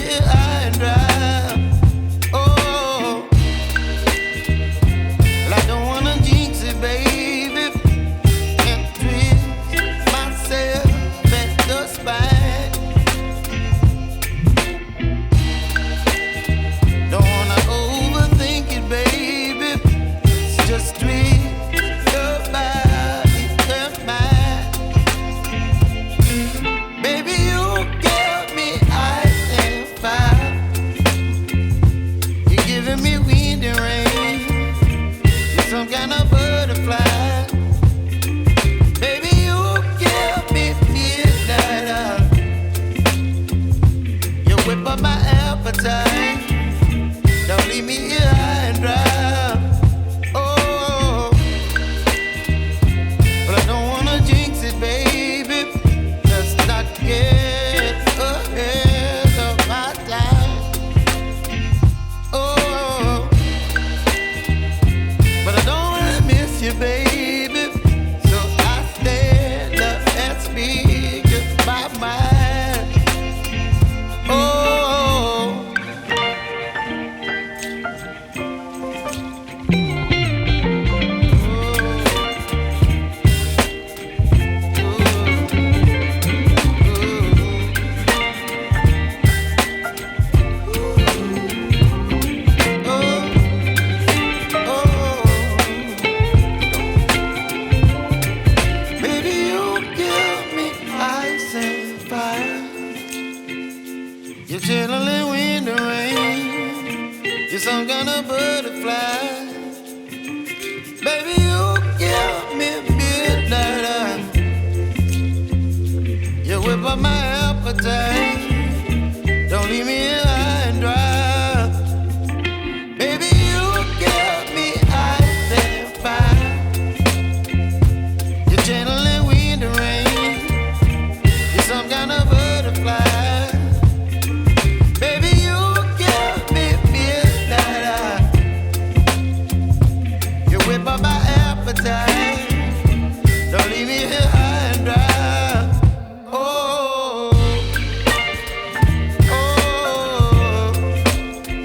here high and dry. Oh, well, I don't wanna jinx it, baby, and twist myself at the spine. Don't wanna overthink it, baby. It's just twist your body and mine. Baby, you give me ice and fire. You're giving me wind and rain. You're some kind of butterfly. Baby, you give me midnight. You whip up my appetite. Don't leave me here high and dry. Oh, but I don't wanna jinx it, baby. Let's not get ahead of my time. Oh, but I don't wanna miss you, baby. So I stand up and speak just my mind. Oh. Baby, you give me ice and fire. You're channeling wind and rain. You're some kind of butterfly. Baby, you give me midnight. You whip up my appetite. Don't leave me here high and dry. Baby, you give me ice and fire. You're channeling wind and rain. You're some kind of butterfly. Baby, you give me midnight. You whip up my appetite. Don't leave me here